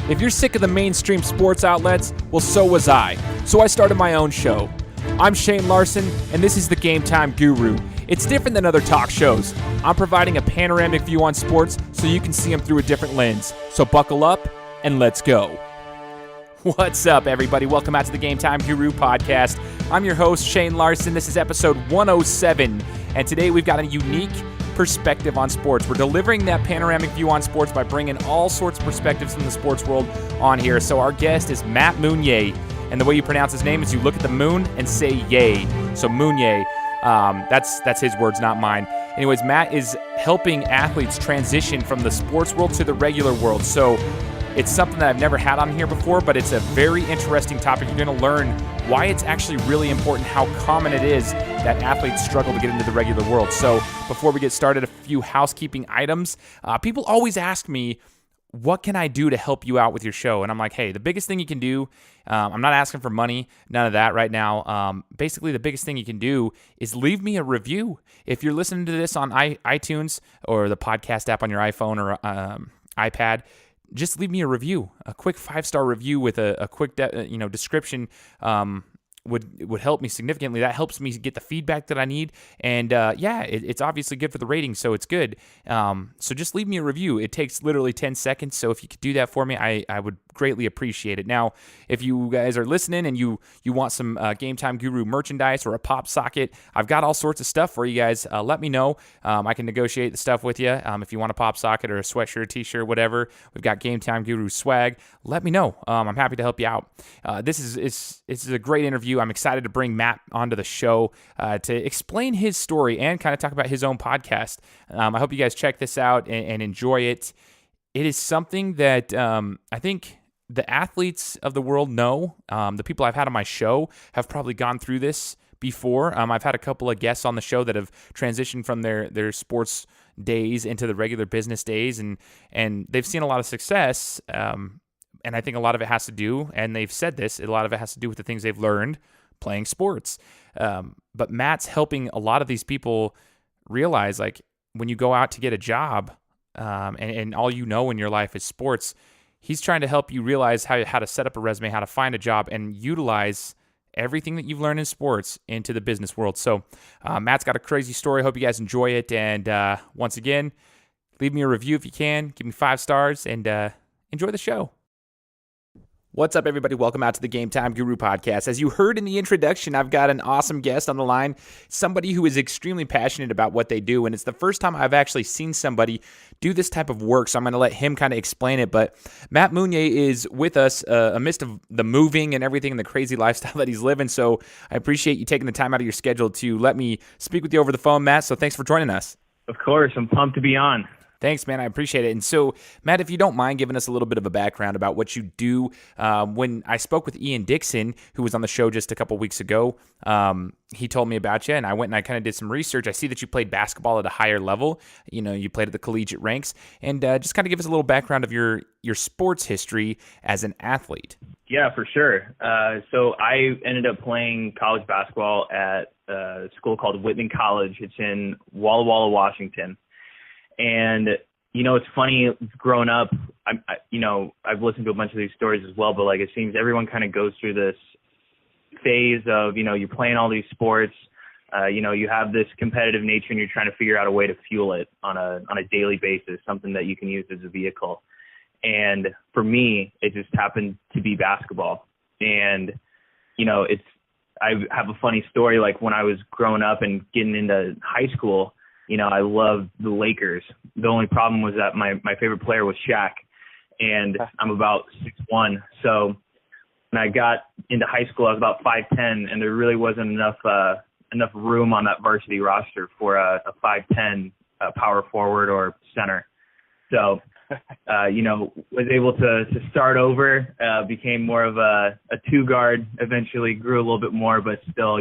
If you're sick of the mainstream sports outlets, well, so was I. So I started my own show. I'm Shane Larson, and this is the Game Time Guru. It's different than other talk shows. I'm providing a panoramic view on sports so you can see them through a different lens. So buckle up, and let's go. What's up, everybody? Welcome out to the Game Time Guru podcast. I'm your host, Shane Larson. This is episode 107, and today we've got a unique perspective on sports. We're delivering that panoramic view on sports by bringing all sorts of perspectives from the sports world on here. So our guest is Matt Mounier, and the way you pronounce his name is you look at the moon and say yay. So Mounier, that's his words, not mine. Anyways, Matt is helping athletes transition from the sports world to the regular world. So it's something that I've never had on here before, but it's a very interesting topic. You're going to learn why it's actually really important, how common it is that athletes struggle to get into the regular world. So before we get started, a few housekeeping items. People always ask me, what can I do to help you out with your show? And I'm like, hey, the biggest thing you can do, I'm not asking for money, none of that right now. Basically, the biggest thing you can do is leave me a review. If you're listening to this on iTunes or the podcast app on your iPhone or iPad, just leave me a review, a quick 5-star review with a quick description would help me significantly. That helps me get the feedback that I need, and it's obviously good for the ratings, so it's good. So just leave me a review. It takes literally 10 seconds, so if you could do that for me, I would greatly appreciate it. Now, if you guys are listening and you want some Game Time Guru merchandise or a pop socket, I've got all sorts of stuff for you guys. Let me know. I can negotiate the stuff with you. If you want a pop socket or a sweatshirt, t-shirt, whatever, we've got Game Time Guru swag. Let me know. I'm happy to help you out. This is a great interview. I'm excited to bring Matt onto the show to explain his story and kind of talk about his own podcast. I hope you guys check this out and enjoy it. It is something that I think the athletes of the world know. The people I've had on my show have probably gone through this before. I've had a couple of guests on the show that have transitioned from their sports days into the regular business days, and they've seen a lot of success. And I think a lot of it has to do, and they've said this, a lot of it has to do with the things they've learned playing sports. But Matt's helping a lot of these people realize, like, when you go out to get a job, and all you know in your life is sports, he's trying to help you realize how to set up a resume, how to find a job, and utilize everything that you've learned in sports into the business world. So Matt's got a crazy story. Hope you guys enjoy it. And once again, leave me a review if you can. Give me 5 stars and enjoy the show. What's up, everybody? Welcome out to the Game Time Guru podcast. As you heard in the introduction, I've got an awesome guest on the line, somebody who is extremely passionate about what they do, and it's the first time I've actually seen somebody do this type of work, so I'm going to let him kind of explain it. But Matt Mounier is with us amidst of the moving and everything and the crazy lifestyle that he's living, so I appreciate you taking the time out of your schedule to let me speak with you over the phone, Matt, so thanks for joining us. Of course. I'm pumped to be on. Thanks, man. I appreciate it. And so, Matt, if you don't mind giving us a little bit of a background about what you do. When I spoke with Ian Dixon, who was on the show just a couple weeks ago, he told me about you, and I went and I kind of did some research. I see that you played basketball at a higher level. You know, you played at the collegiate ranks. And just kind of give us a little background of your sports history as an athlete. Yeah, for sure. So I ended up playing college basketball at a school called Whitman College. It's in Walla Walla, Washington. And, you know, it's funny, growing up, I've listened to a bunch of these stories as well, but like, it seems everyone kind of goes through this phase of, you're playing all these sports, you have this competitive nature and you're trying to figure out a way to fuel it on a daily basis, something that you can use as a vehicle. And for me, it just happened to be basketball. And, I have a funny story, like when I was growing up and getting into high school, I loved the Lakers. The only problem was that my favorite player was Shaq, and I'm about 6'1". So when I got into high school, I was about 5'10", and there really wasn't enough room on that varsity roster for a 5'10" power forward or center. So, was able to start over, became more of a 2-guard, eventually grew a little bit more, but still,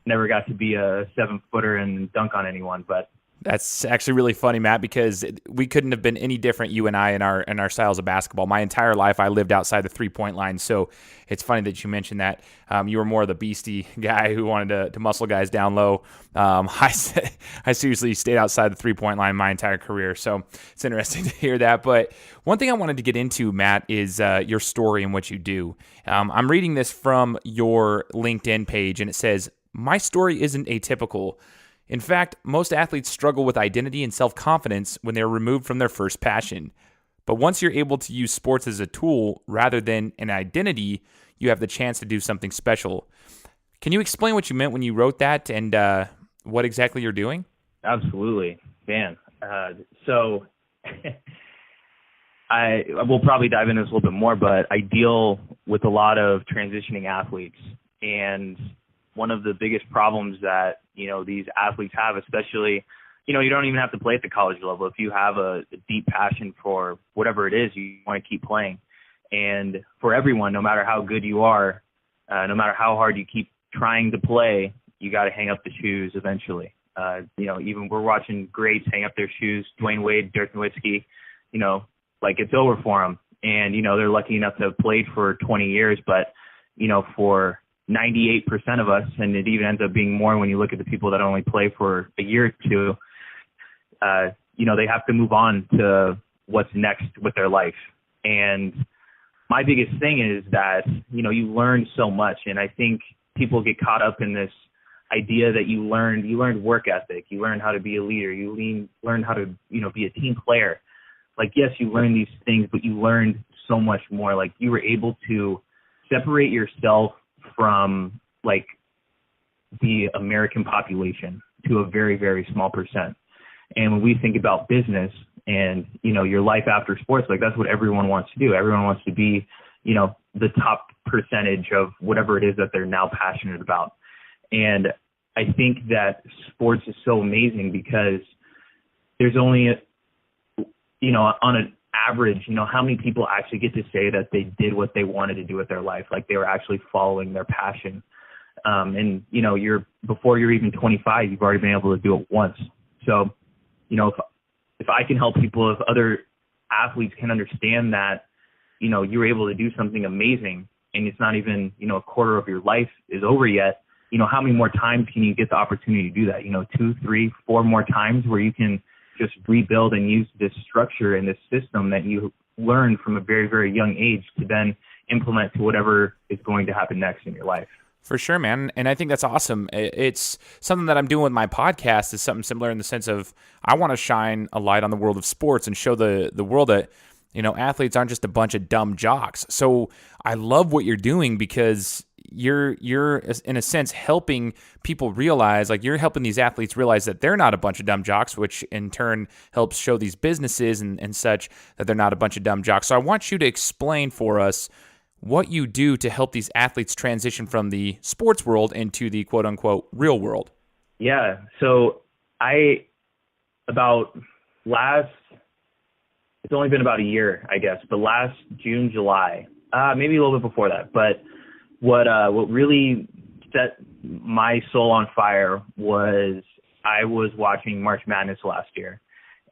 never got to be a 7-footer and dunk on anyone. But That's actually really funny, Matt, because we couldn't have been any different, you and I, in our styles of basketball. My entire life, I lived outside the 3-point line, so it's funny that you mentioned that. You were more of the beastie guy who wanted to muscle guys down low. I seriously stayed outside the 3-point line my entire career, so it's interesting to hear that. But one thing I wanted to get into, Matt, is your story and what you do. I'm reading this from your LinkedIn page, and it says, "My story isn't atypical. In fact, most athletes struggle with identity and self-confidence when they're removed from their first passion. But once you're able to use sports as a tool rather than an identity, you have the chance to do something special." Can you explain what you meant when you wrote that and what exactly you're doing? Absolutely, man. So I will probably dive into this a little bit more, but I deal with a lot of transitioning athletes, and one of the biggest problems that, these athletes have, especially, you don't even have to play at the college level. If you have a deep passion for whatever it is, you want to keep playing. And for everyone, no matter how good you are, no matter how hard you keep trying to play, you got to hang up the shoes eventually. Even we're watching greats hang up their shoes, Dwayne Wade, Dirk Nowitzki, it's over for them. And, they're lucky enough to have played for 20 years, but, for 98% of us, and it even ends up being more when you look at the people that only play for a year or two, they have to move on to what's next with their life. And my biggest thing is that, you learn so much. And I think people get caught up in this idea that you learned work ethic, you learn how to be a leader, you learn how to, be a team player. Like, yes, you learn these things, but you learned so much more. Like, you were able to separate yourself from the American population to a very, very small percent. And when we think about business and, your life after sports, that's what everyone wants to do. Everyone wants to be, the top percentage of whatever it is that they're now passionate about. And I think that sports is so amazing because there's only, on an average, how many people actually get to say that they did what they wanted to do with their life, like they were actually following their passion. And before you're even 25, you've already been able to do it once. So, if I can help people, if other athletes can understand that, you're able to do something amazing and it's not even, a quarter of your life is over yet, how many more times can you get the opportunity to do that? 2, 3, 4 more times where you can just rebuild and use this structure and this system that you learned from a very, very young age to then implement to whatever is going to happen next in your life. For sure, man. And I think that's awesome. It's something that I'm doing with my podcast is something similar in the sense of I want to shine a light on the world of sports and show the world that, athletes aren't just a bunch of dumb jocks. So I love what you're doing because you're in a sense helping people realize, you're helping these athletes realize that they're not a bunch of dumb jocks, which in turn helps show these businesses and such that they're not a bunch of dumb jocks. So I want you to explain for us what you do to help these athletes transition from the sports world into the quote unquote real world. Yeah. So it's only been about a year, I guess, but last June, July, maybe a little bit before that. But what really set my soul on fire was I was watching March Madness last year,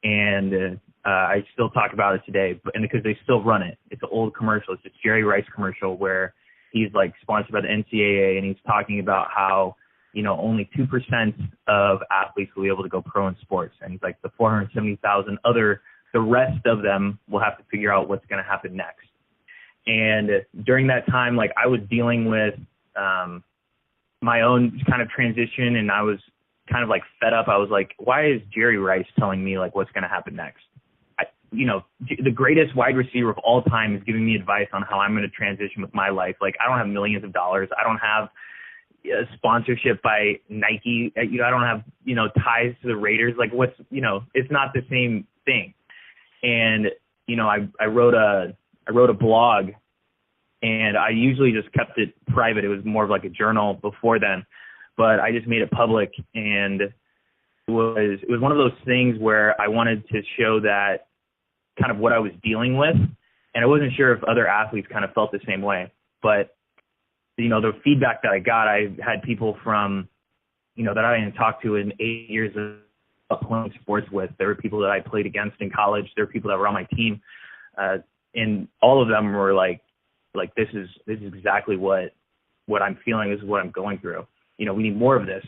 and I still talk about it today, because they still run it. It's an old commercial. It's a Jerry Rice commercial where he's sponsored by the NCAA, and he's talking about how only 2% of athletes will be able to go pro in sports, and he's like the 470,000 the rest of them will have to figure out what's going to happen next. And during that time, I was dealing with my own kind of transition, and I was kind of fed up. I was like, why is Jerry Rice telling me what's going to happen next? The greatest wide receiver of all time is giving me advice on how I'm going to transition with my life. I don't have millions of dollars. I don't have a sponsorship by Nike. I don't have, ties to the Raiders. It's not the same thing. And, I wrote a blog, and I usually just kept it private. It was more of a journal before then, but I just made it public. And it was one of those things where I wanted to show that kind of what I was dealing with. And I wasn't sure if other athletes kind of felt the same way, but the feedback that I got, I had people from, that I didn't talk to in 8 years of up playing sports with. There were people that I played against in college. There were people that were on my team. And all of them were like, this is exactly what I'm feeling. This is what I'm going through. We need more of this.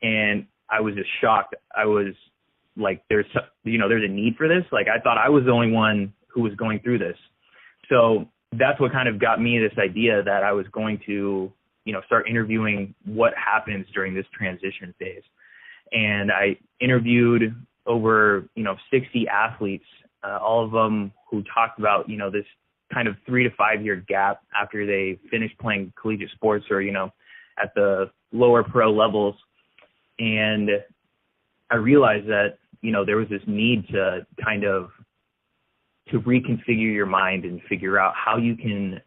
And I was just shocked. I was like, there's a need for this. Like, I thought I was the only one who was going through this. So that's what kind of got me this idea that I was going to, start interviewing what happens during this transition phase. And I interviewed over, 60 athletes, all of them who talked about, this kind of 3 to 5 year gap after they finished playing collegiate sports or, at the lower pro levels. And I realized that, there was this need to kind of to reconfigure your mind and figure out how you can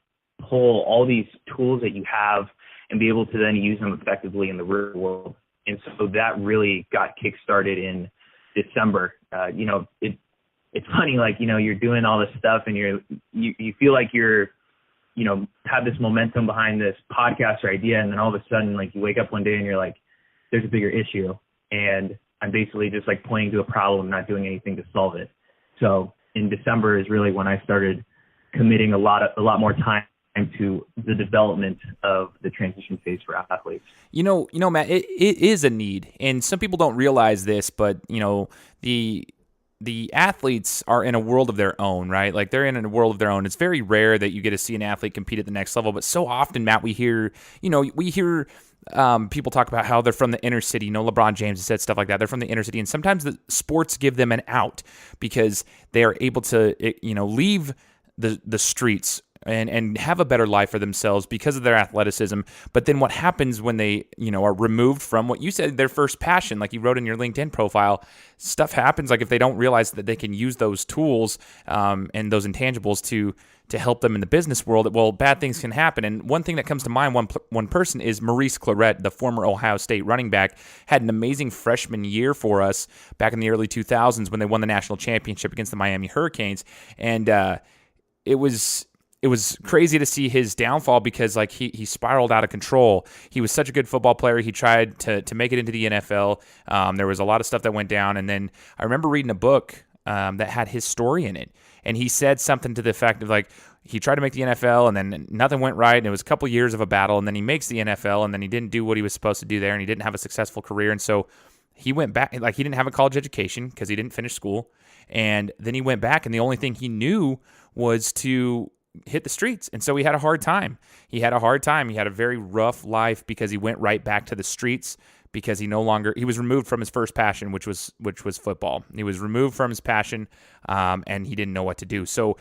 pull all these tools that you have and be able to then use them effectively in the real world. And so that really got kickstarted in December. It's funny, like, you're doing all this stuff and you feel like you're, have this momentum behind this podcast or idea. And then all of a sudden, like, you wake up one day and you're like, there's a bigger issue. And I'm basically just like pointing to a problem, not doing anything to solve it. So in December is really when I started committing a lot more time to the development of the transition phase for athletes. Matt, it is a need, and some people don't realize this, but the athletes are in a world of their own, right? Like, they're in a world of their own. It's very rare that you get to see an athlete compete at the next level, but so often, Matt, we hear people talk about how they're from the inner city. LeBron James has said stuff like that. They're from the inner city, and sometimes the sports give them an out because they are able to, leave the streets and have a better life for themselves because of their athleticism. But then what happens when they, are removed from what you said, their first passion, like you wrote in your LinkedIn profile, stuff happens. Like, if they don't realize that they can use those tools and those intangibles to help them in the business world, well, bad things can happen. And one thing that comes to mind, one person is Maurice Clarett, the former Ohio State running back, had an amazing freshman year for us back in the early 2000s when they won the national championship against the Miami Hurricanes. And it was crazy to see his downfall because, like, he spiraled out of control. He was such a good football player. He tried to make it into the NFL. There was a lot of stuff that went down. And then I remember reading a book that had his story in it. And he said something to the effect of, like, he tried to make the NFL and then nothing went right. And it was a couple years of a battle. And then he makes the NFL and then he didn't do what he was supposed to do there. And he didn't have a successful career. And so he went back, like, he didn't have a college education because he didn't finish school. And then he went back and the only thing he knew was to hit the streets. And so he had a hard time. He had a very rough life because he went right back to the streets because he was removed from his first passion, which was football. He was removed from his passion and he didn't know what to do. So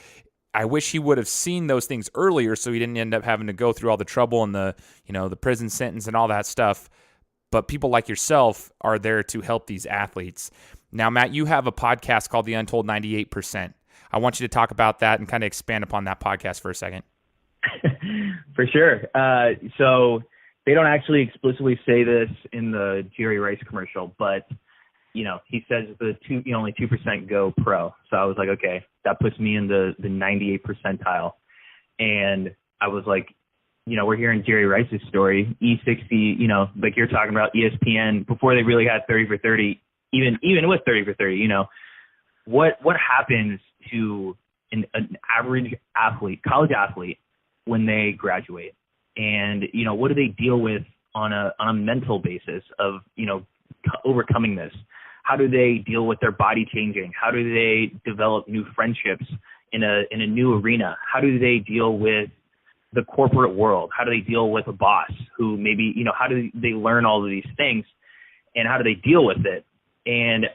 I wish he would have seen those things earlier so he didn't end up having to go through all the trouble and the prison sentence and all that stuff. But people like yourself are there to help these athletes. Now, Matt, you have a podcast called The Untold 98%. I want you to talk about that and kind of expand upon that podcast for a second. For sure. So they don't actually explicitly say this in the Jerry Rice commercial, but, he says only 2% go pro. So I was like, okay, that puts me in the 98th percentile. And I was like, we're hearing Jerry Rice's story, E60, like you're talking about ESPN before they really had 30 for 30, even with 30 for 30, what happens to an average athlete, college athlete, when they graduate? And, what do they deal with on a mental basis of, overcoming this? How do they deal with their body changing? How do they develop new friendships in a new arena? How do they deal with the corporate world? How do they deal with a boss who maybe, how do they learn all of these things and how do they deal with it? And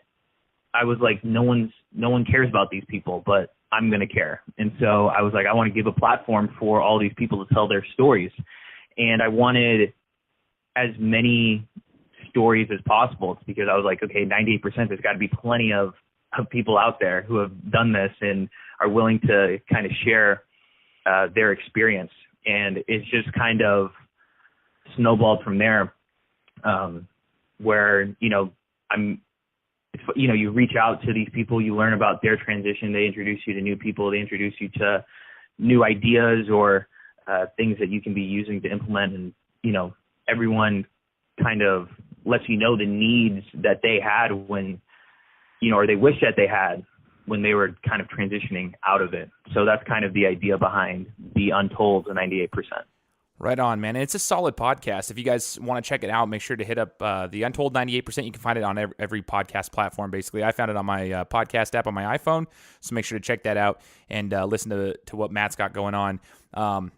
I was like, no one cares about these people, but I'm going to care. And so I was like, I want to give a platform for all these people to tell their stories. And I wanted as many stories as possible. It's because I was like, okay, 98%, there's got to be plenty of people out there who have done this and are willing to kind of share their experience. And it's just kind of snowballed from there, where, you reach out to these people, you learn about their transition, they introduce you to new people, they introduce you to new ideas or things that you can be using to implement. And, everyone kind of lets you know the needs that they had when or they wish that they had when they were kind of transitioning out of it. So that's kind of the idea behind the Untold, the 98%. Right on, man. And it's a solid podcast. If you guys want to check it out, make sure to hit up the Untold 98%. You can find it on every podcast platform, basically. I found it on my podcast app on my iPhone, so make sure to check that out and listen to what Matt's got going on.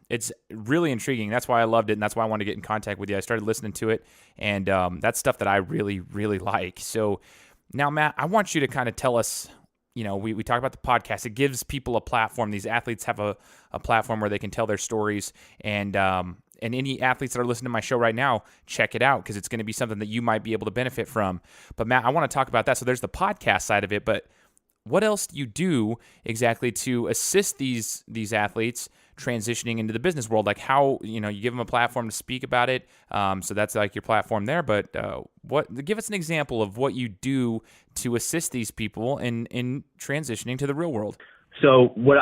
It's really intriguing. That's why I loved it, and that's why I wanted to get in contact with you. I started listening to it, and that's stuff that I really, really like. So now, Matt, I want you to kind of tell us, we talk about the podcast. It gives people a platform. These athletes have a platform where they can tell their stories. And any athletes that are listening to my show right now, check it out because it's going to be something that you might be able to benefit from. But Matt, I want to talk about that. So there's the podcast side of it, but what else do you do exactly to assist these athletes transitioning into the business world? Like how, you give them a platform to speak about it. So that's like your platform there. But give us an example of what you do to assist these people in transitioning to the real world. So what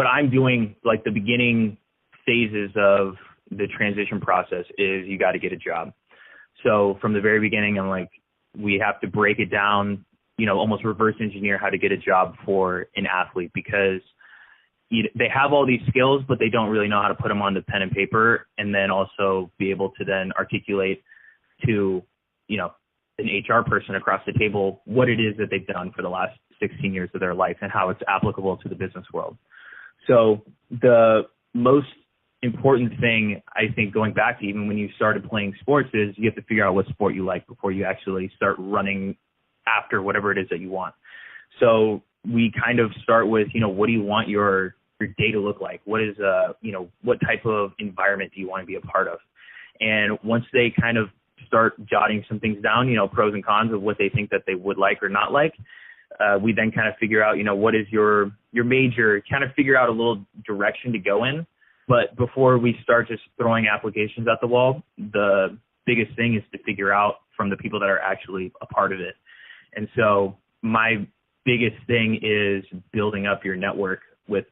I'm doing, like the beginning phases of the transition process is you got to get a job. So from the very beginning, we have to break it down, almost reverse engineer how to get a job for an athlete because they have all these skills, but they don't really know how to put them on the pen and paper and then also be able to then articulate to, an HR person across the table what it is that they've done for the last 16 years of their life and how it's applicable to the business world. So the most important thing, I think, going back to even when you started playing sports is you have to figure out what sport you like before you actually start running after whatever it is that you want. So we kind of start with, what do you want your day to look like? What is, what type of environment do you want to be a part of? And once they kind of start jotting some things down, pros and cons of what they think that they would like or not like, we then kind of figure out, what is your major, kind of figure out a little direction to go in. But before we start just throwing applications at the wall, the biggest thing is to figure out from the people that are actually a part of it. And so my biggest thing is building up your network with,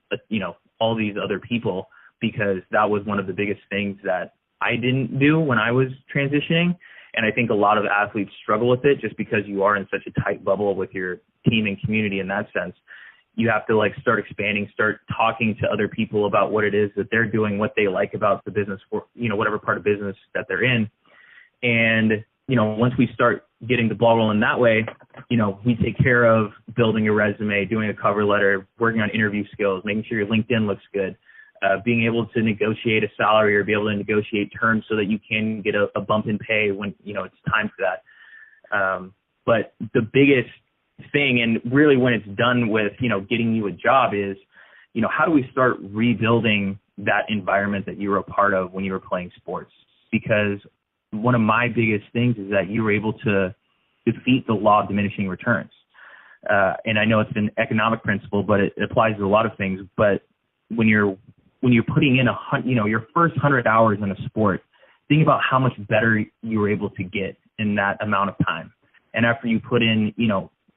all these other people, because that was one of the biggest things that I didn't do when I was transitioning. And I think a lot of athletes struggle with it just because you are in such a tight bubble with your team and community in that sense. You have to start expanding, start talking to other people about what it is that they're doing, what they like about the business, or, whatever part of business that they're in. And, once we start getting the ball rolling that way, we take care of building a resume, doing a cover letter, working on interview skills, making sure your LinkedIn looks good, being able to negotiate a salary or be able to negotiate terms so that you can get a bump in pay when, it's time for that. But the biggest thing, and really when it's done with, getting you a job is, how do we start rebuilding that environment that you were a part of when you were playing sports? Because one of my biggest things is that you were able to defeat the law of diminishing returns. And I know it's an economic principle, but it applies to a lot of things. But when you're putting in your first 100 hours in a sport, think about how much better you were able to get in that amount of time. And after you put in,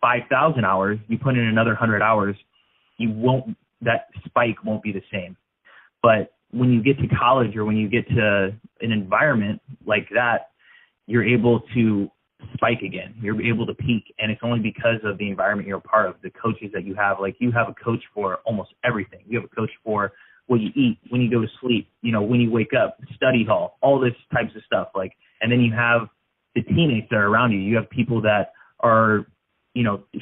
5,000 hours, you put in another 100 hours, that spike won't be the same. But when you get to college or when you get to an environment like that, you're able to spike again. You're able to peak. And it's only because of the environment you're a part of, the coaches that you have. You have a coach for almost everything. You have a coach for what you eat, when you go to sleep, when you wake up, study hall, all this types of stuff. And then you have the teammates that are around you. You have people that are,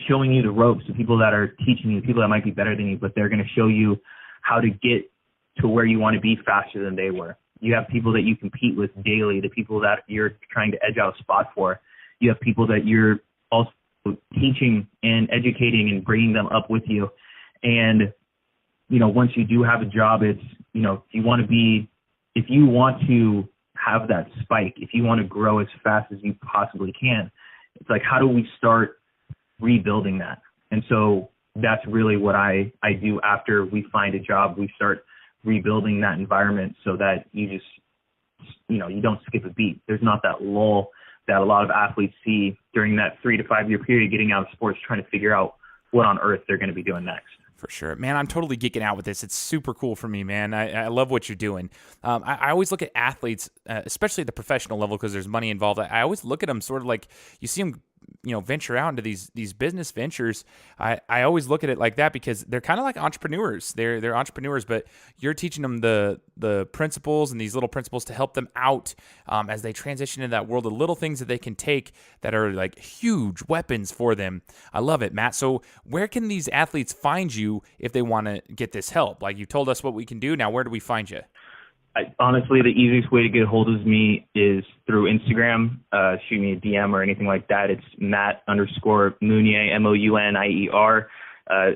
showing you the ropes, the people that are teaching you, people that might be better than you, but they're going to show you how to get to where you want to be faster than they were. You have people that you compete with daily, the people that you're trying to edge out a spot for. You have people that you're also teaching and educating and bringing them up with you. And, once you do have a job, it's, if you want to have that spike, if you want to grow as fast as you possibly can, it's how do we start rebuilding that? And so that's really what I do after we find a job. We start rebuilding that environment so that you just, you don't skip a beat. There's not that lull that a lot of athletes see during that 3 to 5 year period getting out of sports, trying to figure out what on earth they're going to be doing next. For sure. Man, I'm totally geeking out with this. It's super cool for me, man. I love what you're doing. I always look at athletes, especially at the professional level, because there's money involved. I always look at them sort of like you see them venture out into these business ventures, I always look at it like that, because they're kind of like entrepreneurs. They're entrepreneurs, but you're teaching them the principles and these little principles to help them out as they transition into that world, the little things that they can take that are like huge weapons for them. I love it, Matt. So where can these athletes find you if they want to get this help? Like, you told us what we can do. Now, where do we find you? Honestly, the easiest way to get a hold of me is through Instagram. Shoot me a DM or anything like that. It's Matt_Mounier, Mounier.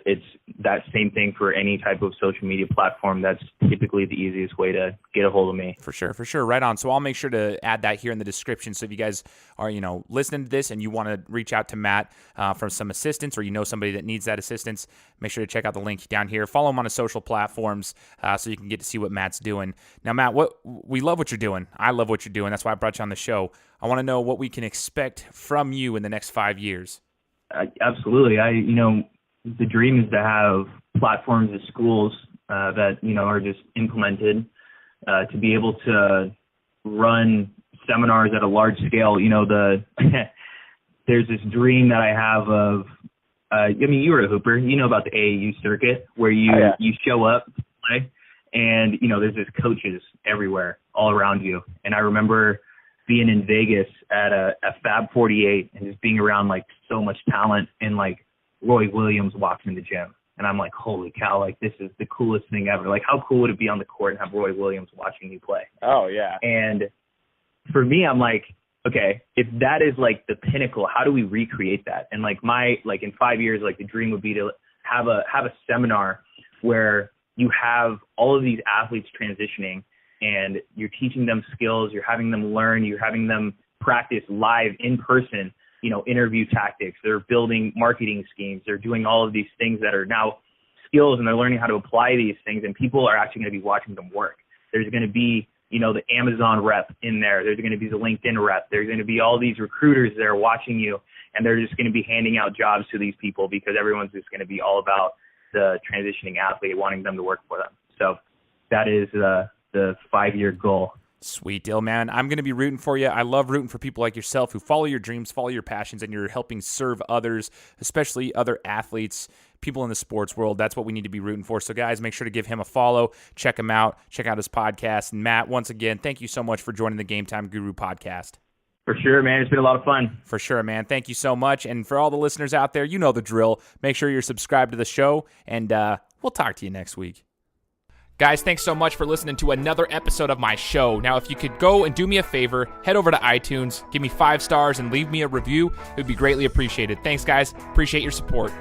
It's that same thing for any type of social media platform. That's typically the easiest way to get a hold of me. For sure. Right on. So I'll make sure to add that here in the description. So if you guys are, listening to this and you want to reach out to Matt for some assistance, or somebody that needs that assistance, make sure to check out the link down here. Follow him on his social platforms so you can get to see what Matt's doing. Now, Matt, we love what you're doing. I love what you're doing. That's why I brought you on the show. I want to know what we can expect from you in the next 5 years. Absolutely. The dream is to have platforms at schools that, are just implemented to be able to run seminars at a large scale. There's this dream that I have of, you were a hooper, about the AAU circuit where you show up, play, and, there's just coaches everywhere all around you. And I remember being in Vegas at a Fab 48 and just being around like so much talent, and like Roy Williams walks in the gym, and I'm like, holy cow, like this is the coolest thing ever. Like, how cool would it be on the court and have Roy Williams watching you play? Oh yeah. And for me, I'm like, okay, if that is like the pinnacle, how do we recreate that? And like in 5 years, like the dream would be to have a seminar where you have all of these athletes transitioning, and you're teaching them skills, you're having them learn, you're having them practice live in person, interview tactics. They're building marketing schemes. They're doing all of these things that are now skills, and they're learning how to apply these things, and people are actually going to be watching them work. There's going to be, the Amazon rep in there. There's going to be the LinkedIn rep. There's going to be all these recruiters that are watching you, and they're just going to be handing out jobs to these people, because everyone's just going to be all about the transitioning athlete, wanting them to work for them. So that is the 5-year goal. Sweet deal, man. I'm going to be rooting for you. I love rooting for people like yourself who follow your dreams, follow your passions, and you're helping serve others, especially other athletes, people in the sports world. That's what we need to be rooting for. So, guys, make sure to give him a follow. Check him out. Check out his podcast. And, Matt, once again, thank you so much for joining the Game Time Guru podcast. For sure, man. It's been a lot of fun. For sure, man. Thank you so much. And for all the listeners out there, you know the drill. Make sure you're subscribed to the show, and we'll talk to you next week. Guys, thanks so much for listening to another episode of my show. Now, if you could go and do me a favor, head over to iTunes, give me 5 stars, and leave me a review. It would be greatly appreciated. Thanks, guys. Appreciate your support.